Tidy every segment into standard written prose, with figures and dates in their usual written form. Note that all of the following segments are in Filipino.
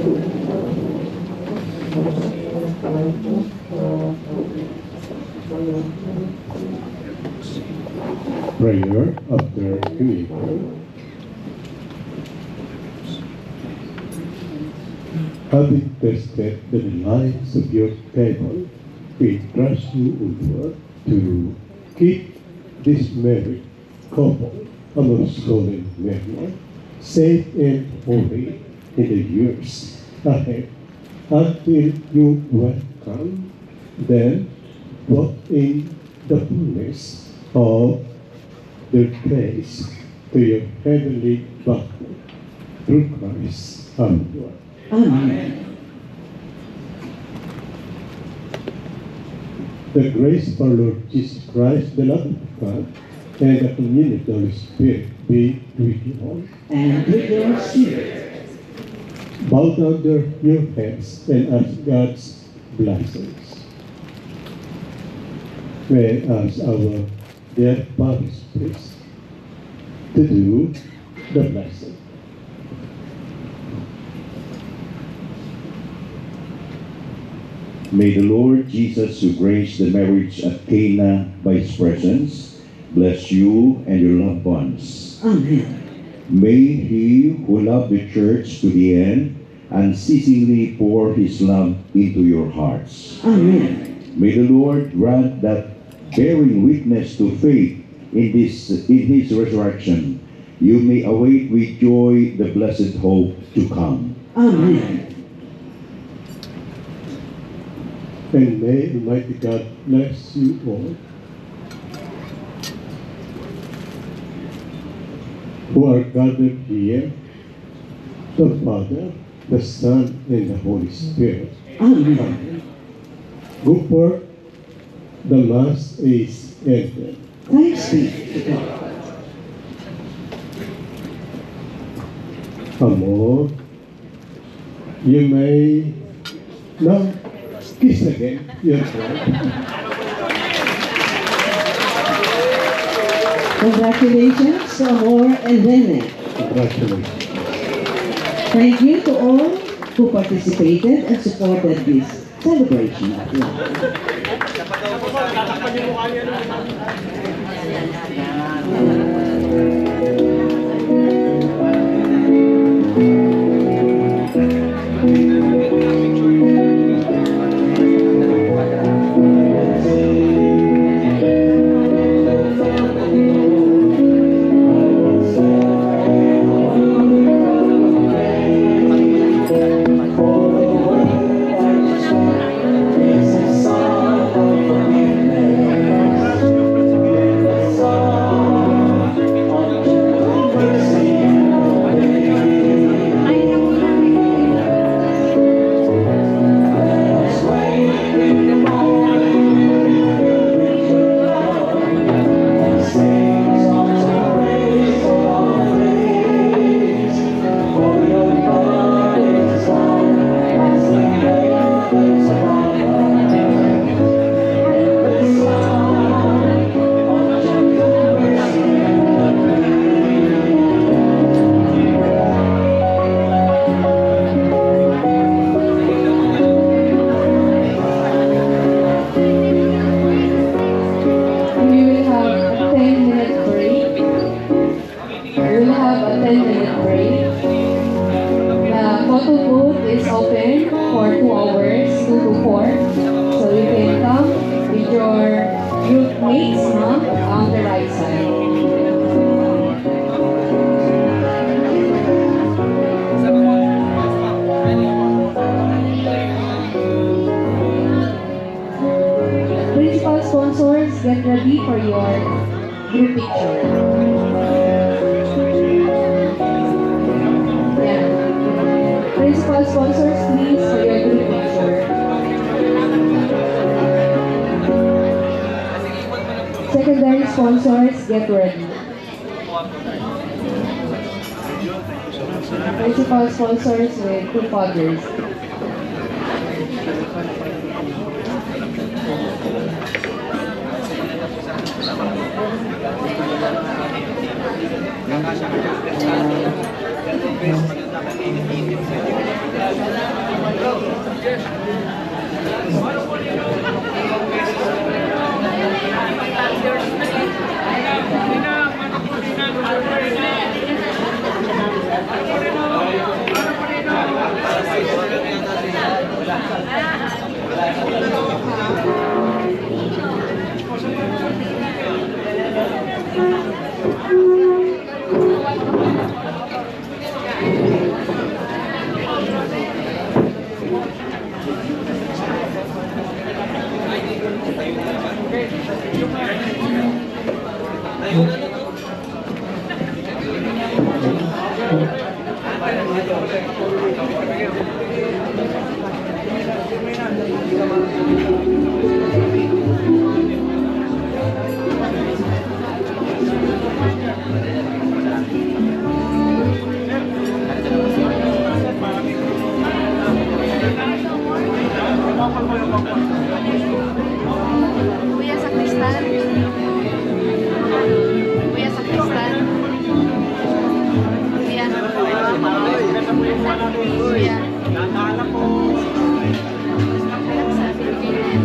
Prayer after communion. Having tested the lives of your table, we trust you, O Lord, to keep this married couple, a most holy Mary, safe and holy in the years ahead, until you welcome them both in the fullness of their praise to your heavenly banquet through Christ our Lord. Amen. The grace of our Lord Jesus Christ, the love of God, and the communion of the Holy Spirit be with you all. And with your spirit. Bow down your heads and ask God's blessings. May I ask our dear Father's priest to do the blessing. May the Lord Jesus, who graced the marriage at Cana by his presence, bless you and your loved ones. Amen. May he who loved the church to the end unceasingly pour his love into your hearts. Amen. May the Lord grant that, bearing witness to faith in his resurrection, you may await with joy the blessed hope to come. Amen. And may Almighty God bless you all who are gathered here, the Father, the Son, and the Holy Spirit. Amen. Go forth, the Mass is ended. Thanks be to God. Amor, you may now kiss again your bride. Congratulations to Amor and Rene. Congratulations. Thank you to all who participated and supported this celebration of love. Get ready for your group picture. Yeah. Principal sponsors, please, for your group picture. Secondary sponsors, get ready. Principal sponsors with two fathers. Kuya Sakristan. Kuya Sakristan. Kuya. Kuya. Sabi ko yun.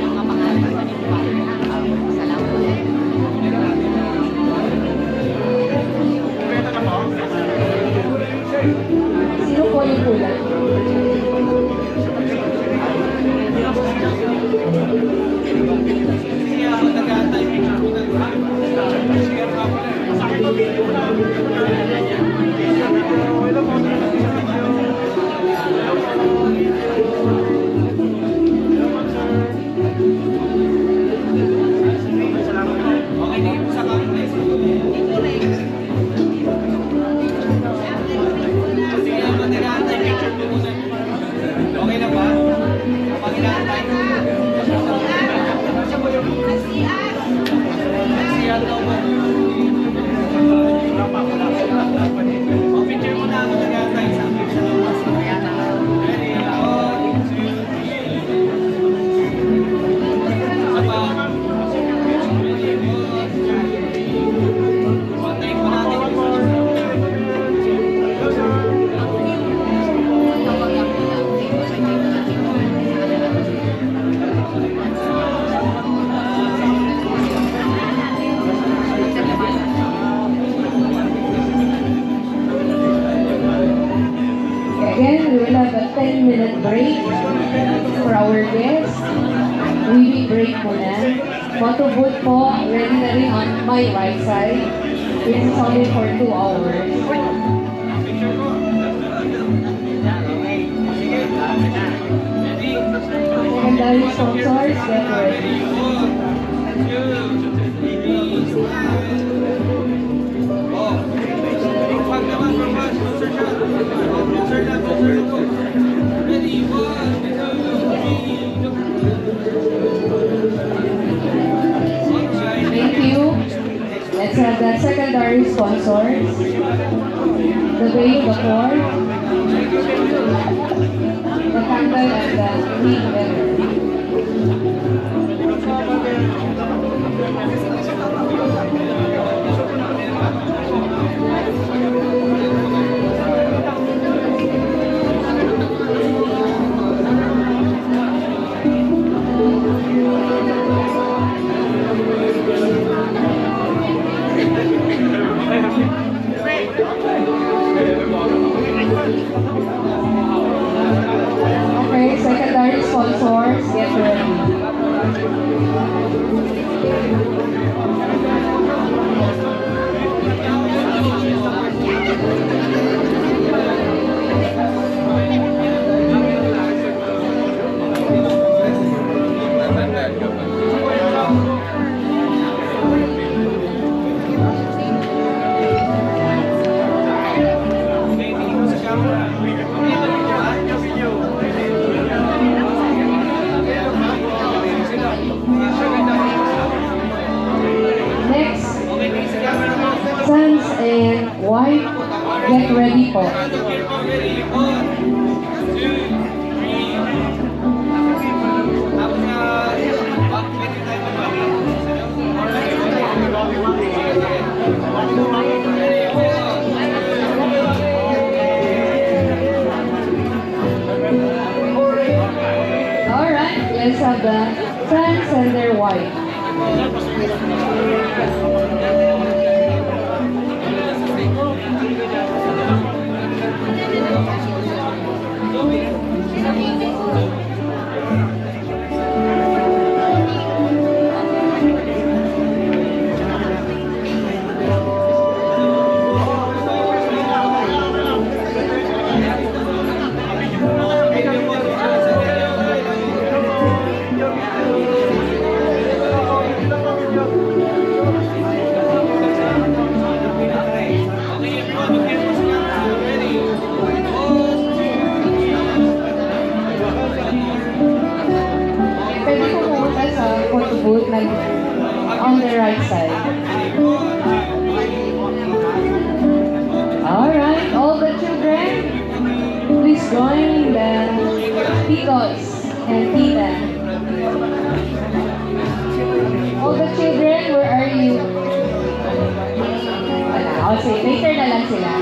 Mga pangalan ko din pa. Salamat. Sino po yung kulang? Okay na ba? Kapag inaantay ko. Nagsiyan daw ba? Picture mo na ako nag-aantay sa akin sa labas. Ready? 1, 2, 3. Saba. Ready? 1, 2, 3. Antayin po natin yung Again, we will have a 10-minute break for our guests. Weaving break muna. Photo booth po, ready na rin on my right side. This is only for 2 hours. Secondary sponsors, get ready. Thank you. Let's have the secondary sponsors. The veil, the cord, the candle, and the green letter. Okay, secondary sponsors, get ready. Next, sons and wife, get ready po. of the transgender wife. Pwede po pumunta sa photo booth like on the right side. Alright, all the children, please join the titos and tita. All the children, where are you? Wala. O sige, later na lang sila.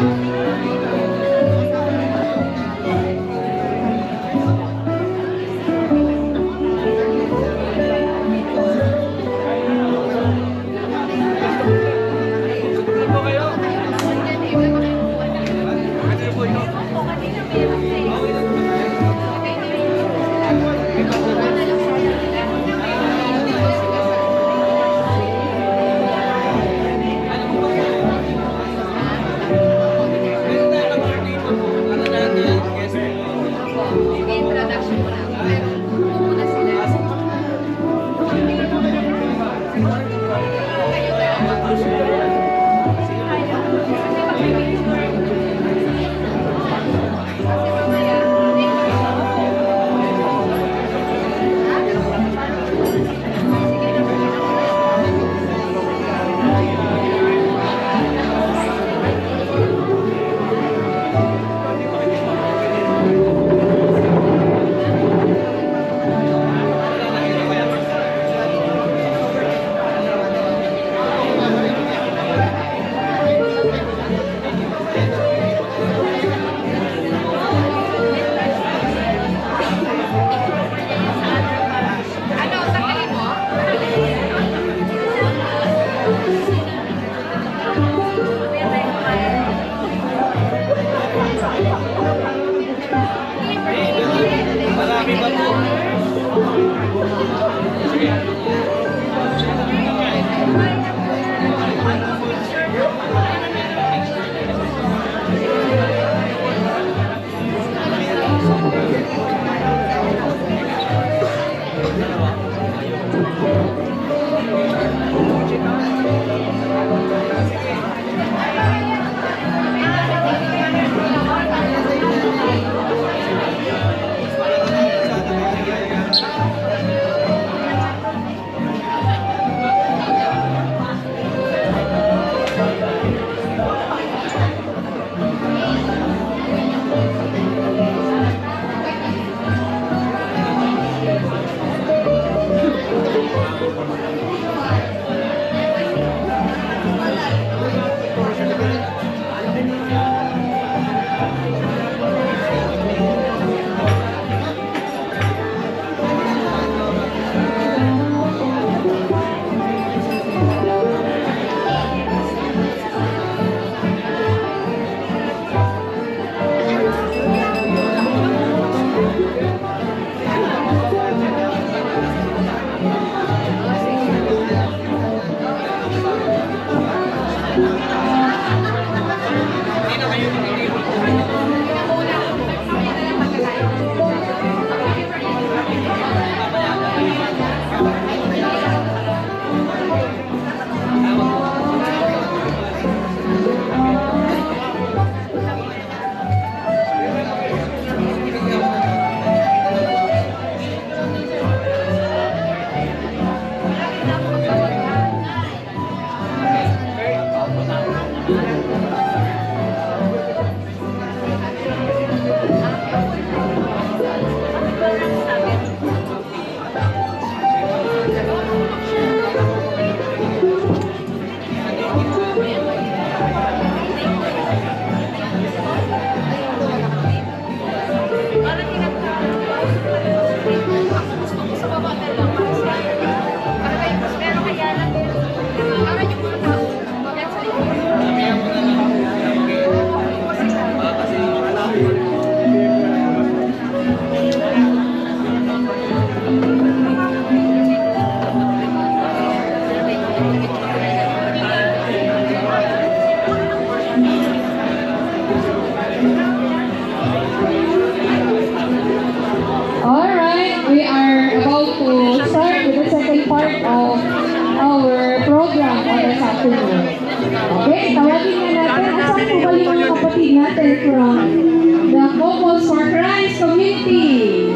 from the Couples for Christ community.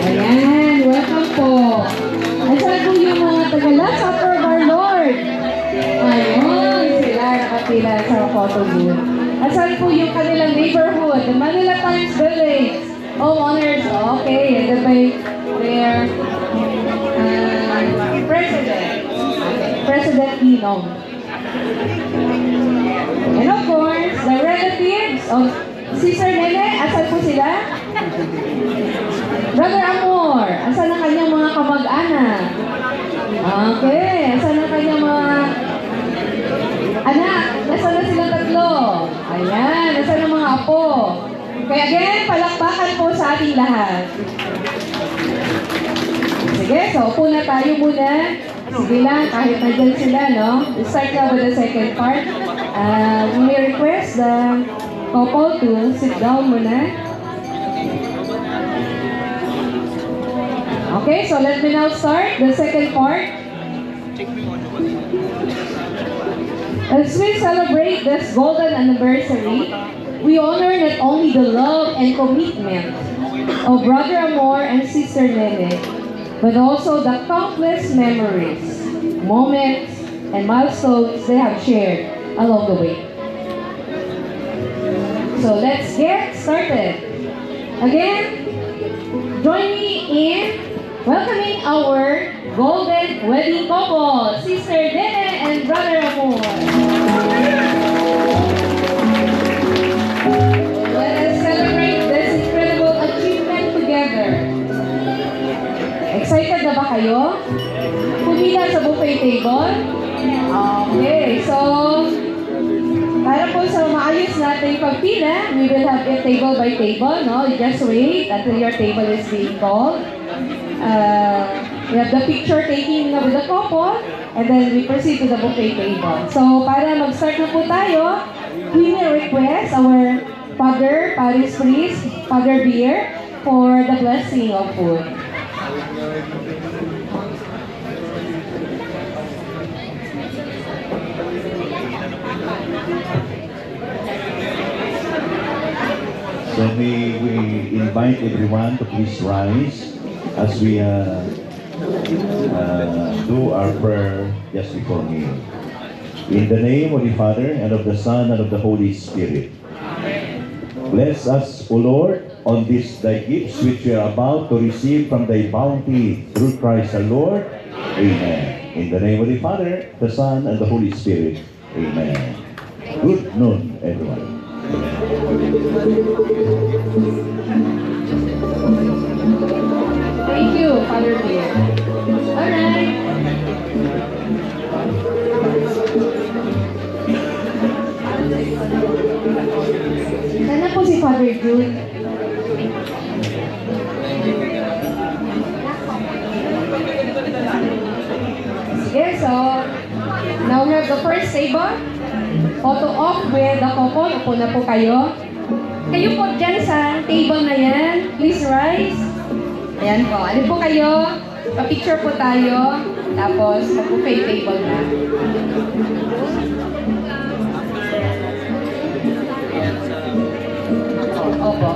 Ayan, welcome po. Asan po yung mga taga-Last Supper of our Lord? Ayun, sila nakapila sa photo booth. Asan po yung kanilang neighborhood, the Manila Times Village? Homeowners, okay, and then by their president, President Inong. And of course, the relatives of Sister Nene, asan po sila? Brother Amor, asan ang kanyang mga kamag-anak? Okay, asan ang kanyang mga anak? Nasaan na silang tatlo? Ayan, nasaan ang mga apo? Kaya again, palakpakan po sa ating lahat. Sige, so upo na tayo muna. Sige lang, kahit nandyan sila, no? We'll start now with the second part. We may request the couple to sit down muna. Okay, so let me now start the second part. As we celebrate this golden anniversary, we honor not only the love and commitment of Brother Amor and Sister Nene, but also the countless memories, moments, and milestones they have shared along the way. So let's get started. Again, join me in welcoming our golden wedding couple, Sister Nene and Brother Amor. Let us celebrate this incredible achievement together. Excited na ba kayo? Pumila sa buffet table? Okay, so para po sa maayos natin pagpila, we will have it table by table, no? You just wait until your table is being called. We have the picture taking with the couple, and then we proceed to the buffet table. So para mag-start na po tayo, we will request our Father, Parish Priest, Father Beer, for the blessing of food. So may we invite everyone to please rise as we do our prayer just before me. In the name of the Father, and of the Son, and of the Holy Spirit. Bless us, O Lord, on this thy gifts which we are about to receive from thy bounty through Christ our Lord. Amen. In the name of the Father, the Son, and the Holy Spirit. Amen. Good noon, everyone. Thank you, Father Beer. Alright. Sana po si Father Jude. Sige, so now we have the first table. Photo off with the couple. Upo na po kayo. Kayo po dyan sa table na yan. Please rise. Ayan po. Ano po kayo? Pa-picture po tayo. Tapos, mag-buffet table na. Opo.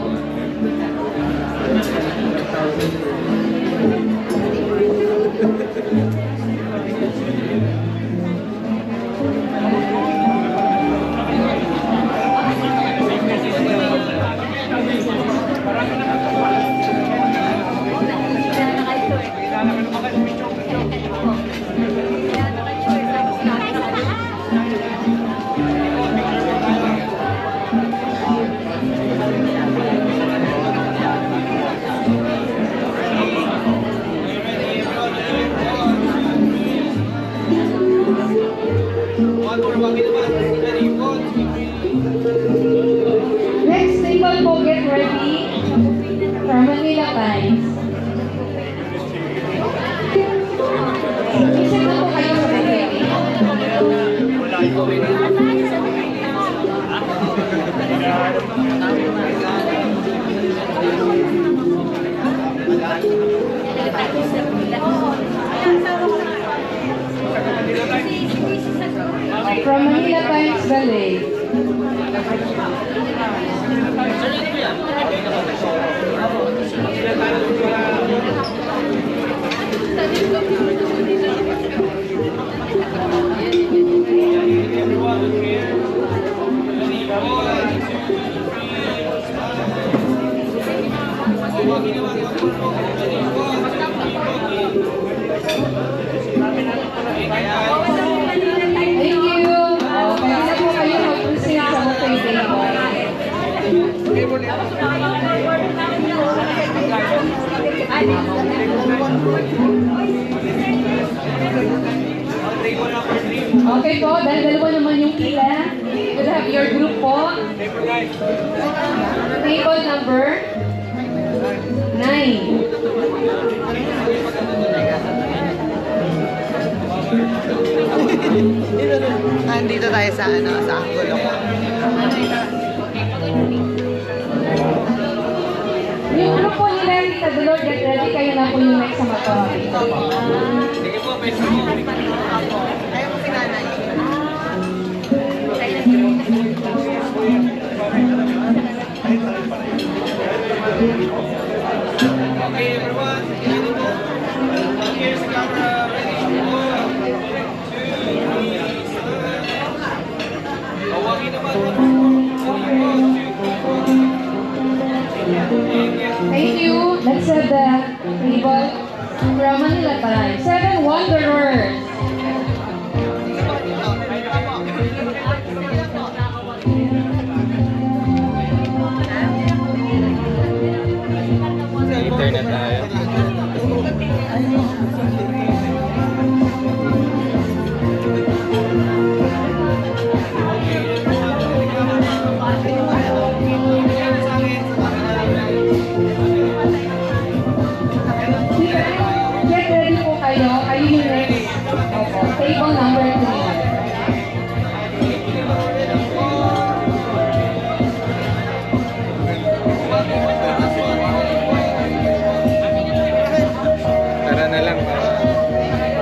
Next table po, get ready for Manila Times. Isip na po kayo sa buffet. From Manila Times Valley. Thank you. Pwede na po kayo mag-proceed sa buffet table. Okay po, dahil dalawa naman yung pila. We'll have your group po. Table number 9. Nandito tayo sa anggulo ko. Yung group po nila, Tita Dolor, get ready. Kayo na po yung next sa magpapakita po. Sige po, pwede mo. Ayaw mo si nanay. Okay, everyone. Ready po. Here's the camera. Ready. 1, 2, 3, start. Tawagin naman. Thank you. Let's set the table from Manila Time. 7 Wanderers. Internet tayo. Get ready po kayo. Kayo yung next. Opo. Table number 3. Tara na lang para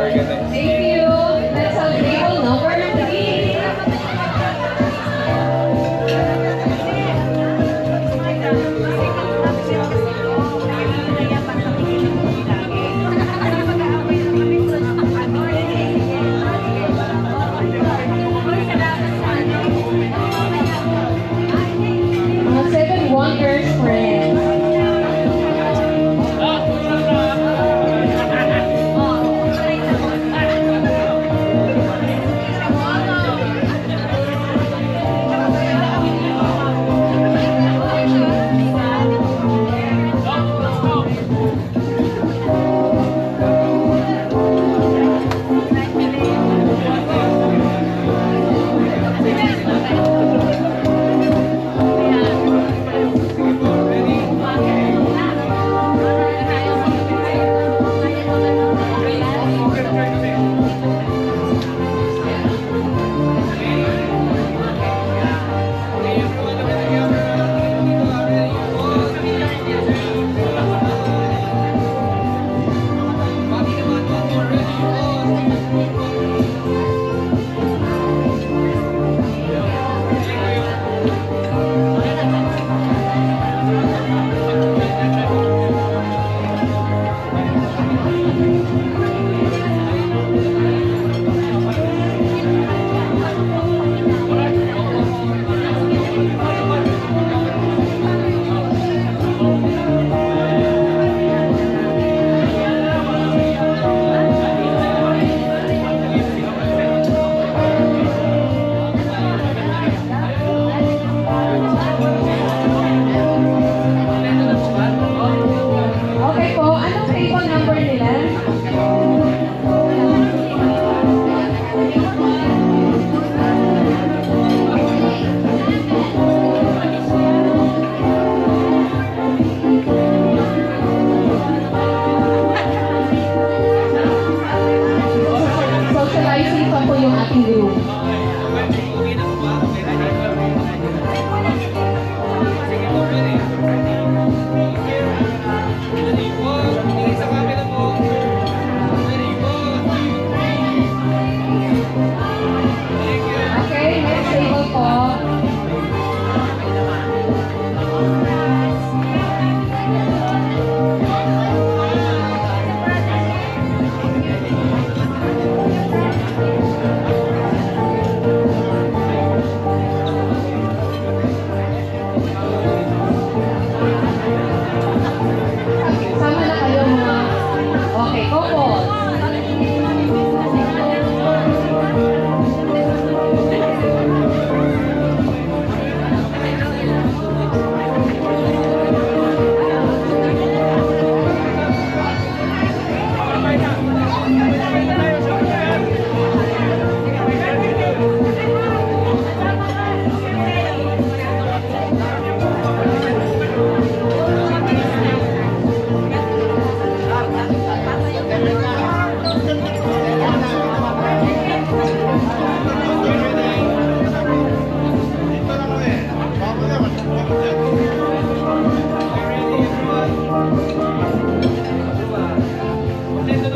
organize. Thank you. Let's have table number 3. Mga 7 Wonders Friends. Okay, couples.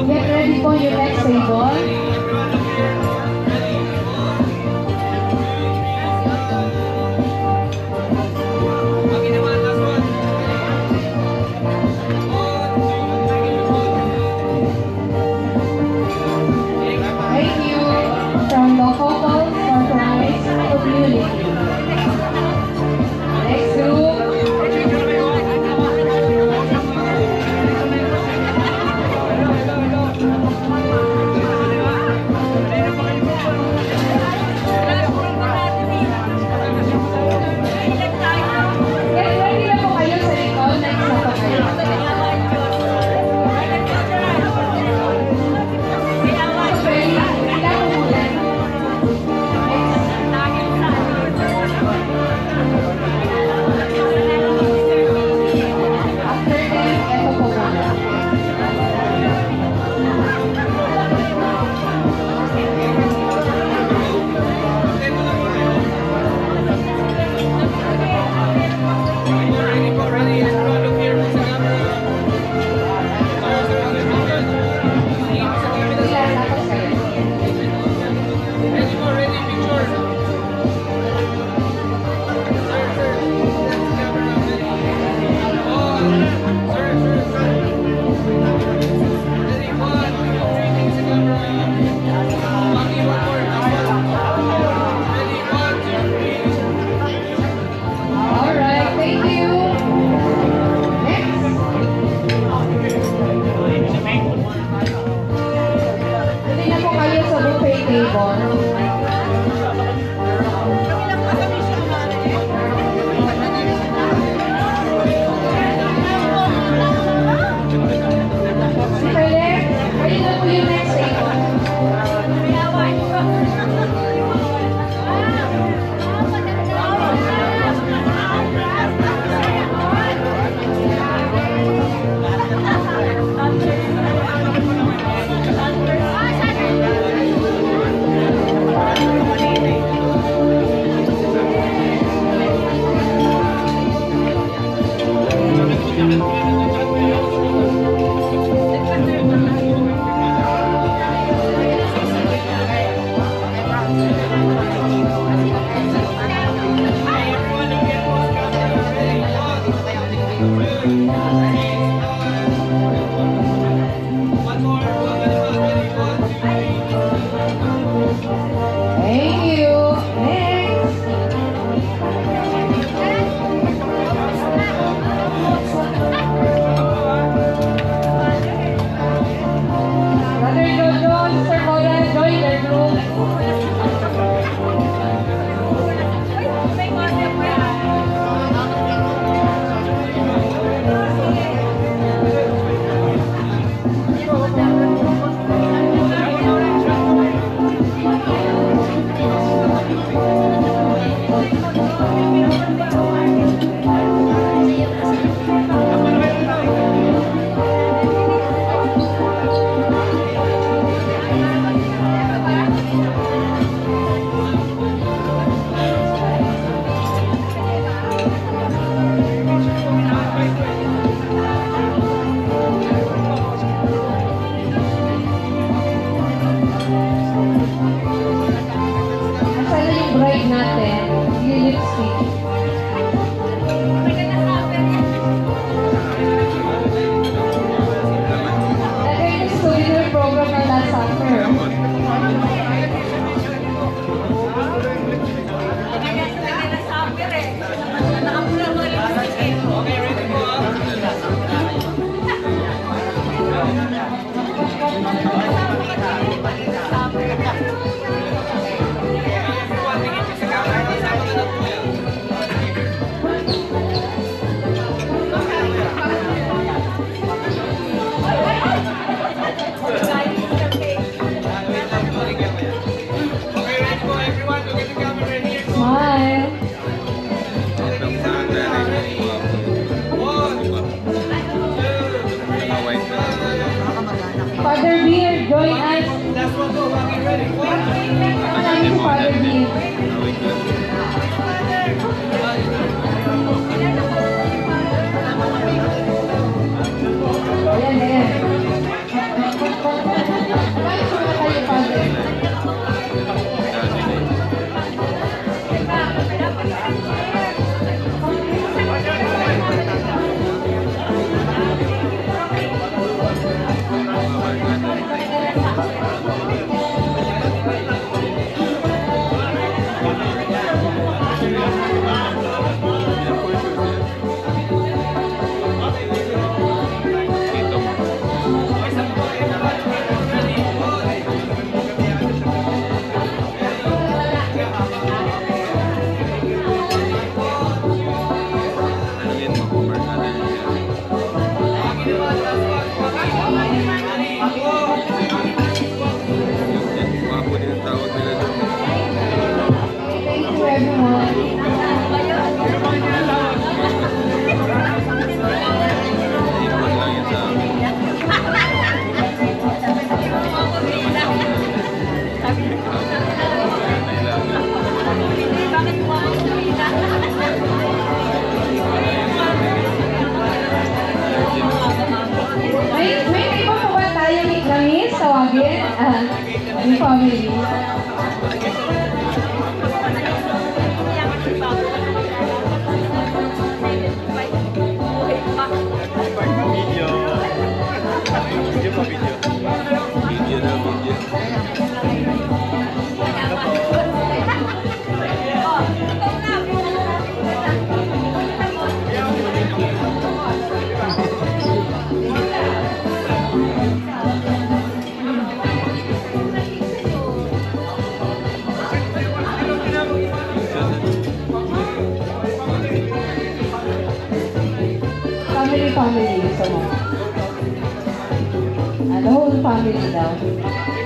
Get ready po yung next table. Thank you from the couples for prize community. Next group. Get ready na po kayo sa likod. Next na po kayo. Ready? Hila po muna. After this, eto po muna. Hila, tapos kayo. Alright, thank you. Next. Dali na po kayo sa buffet table. Si Caleb, kayo na po yung next table. Thank you. Next. Thank you, Father Dean. Ayan, ayan. Kain muna kayo, Father. Thank you, everyone. May iba pa ba tayo ni Lamis? Tawagin? Yung family. Family, so the whole family daw.